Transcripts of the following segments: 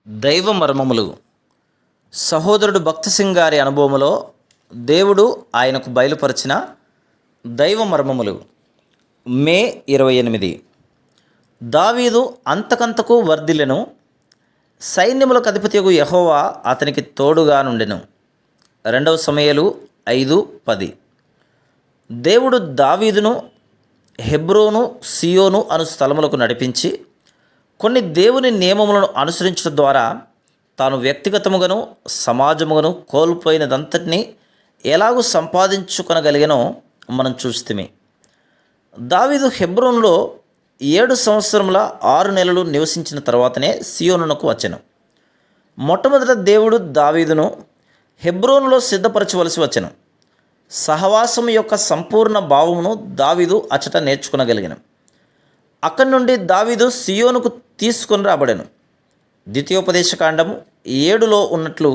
దైవ మర్మములు. సహోదరుడు భక్త సింగ్ గారి అనుభవములో దేవుడు ఆయనకు బయలుపరిచిన దైవ మర్మములు. మే 28. దావీదు అంతకంతకు వర్ధిల్లెను, సైన్యములకు అధిపతియగు యెహోవా అతనికి తోడుగా నుండెను. 2 సమూయేలు 5:10. దేవుడు దావీదును హెబ్రోను, సియోను అను స్థలములకు నడిపించి కొన్ని దేవుని నియమములను అనుసరించడం ద్వారా తాను వ్యక్తిగతముగాను సమాజముగాను కోల్పోయినదంతటినీ ఎలాగూ సంపాదించుకొనగలిగానో మనం చూస్తేమి. దావీదు హెబ్రోనులో 7 సంవత్సరముల 6 నెలలు నివసించిన తర్వాతనే సియోనునకు వచ్చెను. మొట్టమొదట దేవుడు దావీదును హెబ్రోనులో సిద్ధపరచవలసి వచ్చెను. సహవాసం యొక్క సంపూర్ణ భావమును దావీదు అచట నేర్చుకునగలిగాను. అక్కడి నుండి దావీదు సియోనుకు తీసుకొని రాబడెను. ద్వితీయోపదేశకాండము 7లో ఉన్నట్లు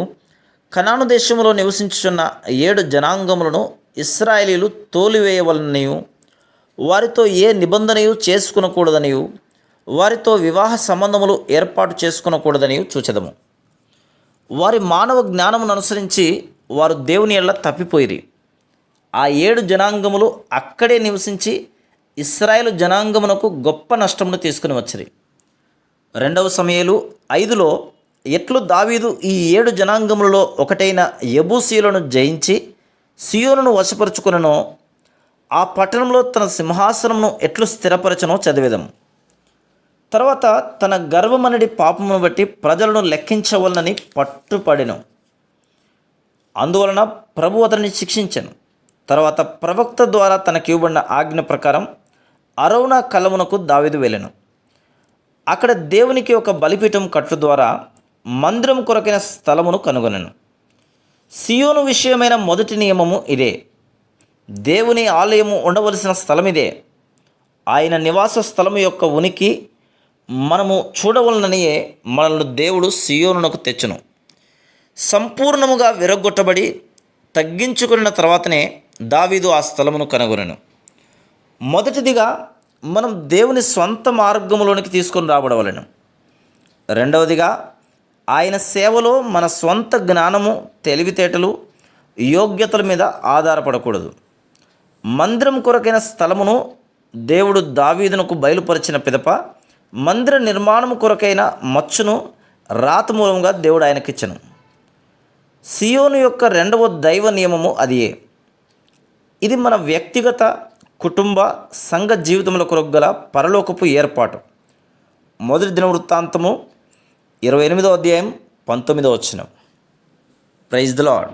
కనాను దేశంలో నివసించుచున్న 7 జనాంగములను ఇశ్రాయేలీలు తోలివేయవలననియు, వారితో ఏ నిబంధనయు చేసుకునకూడదనియు, వారితో వివాహ సంబంధములు ఏర్పాటు చేసుకునకూడదనియు చూచెదము. వారి మానవ జ్ఞానమును అనుసరించి వారు దేవుని ఎడల తప్పిపోయిరి. ఆ 7 జనాంగములు అక్కడే నివసించి ఇశ్రాయేలు జనాంగమునకు గొప్ప నష్టమును తీసుకుని వచ్చిరి. 2 సమూయేలు 5లో ఎట్లు దావీదు ఈ 7 జనాంగములలో ఒకటైన యెబూసీయులను జయించి సియోనును వశపరుచుకొనెనో, ఆ పట్టణంలో తన సింహాసనమును ఎట్లు స్థిరపరచనో చదివేదము. తర్వాత తన గర్వమనడి పాపమును బట్టి ప్రజలను లెక్కించవలనని పట్టుపడెను. అందువలన ప్రభు అతనిని శిక్షించెను. తర్వాత ప్రవక్త ద్వారా తనకి ఇవ్వబడిన ఆజ్ఞ ప్రకారం అరౌనా కలమునకు దావీదు వెళ్ళెను. అక్కడ దేవునికి ఒక బలిపీఠం కట్టు ద్వారా మందిరం కొరకైన స్థలమును కనుగొనెను. సియోను విషయమైన మొదటి నియమము ఇదే. దేవుని ఆలయము ఉండవలసిన స్థలం ఇదే. ఆయన నివాస స్థలము యొక్క ఉనికి మనము చూడవలననియే మనల్ని దేవుడు సియోనునకు తెచ్చును. సంపూర్ణముగా విరగొట్టబడి తగ్గించుకున్న తర్వాతనే దావీదు ఆ స్థలమును కనుగొనెను. మొదటిదిగా మనం దేవుని స్వంత మార్గములోనికి తీసుకొని రాబడవలెను. రెండవదిగా ఆయన సేవలో మన స్వంత జ్ఞానము, తెలివితేటలు, యోగ్యతల మీద ఆధారపడకూడదు. మందిరం కొరకైన స్థలమును దేవుడు దావీదునకు బయలుపరిచిన పిదప మందిర నిర్మాణము కొరకైన మచ్చును రాత మూలముగా దేవుడు ఆయనకిచ్చను. సియోను యొక్క 2వ దైవ నియమము అదియే. ఇది మన వ్యక్తిగత, కుటుంబ, సంఘ జీవితముల కొరకు గల పరలోకపు ఏర్పాటు. మొదటి దినవృత్తాంతము 28వ అధ్యాయం 19వ వచనం. Praise the lord.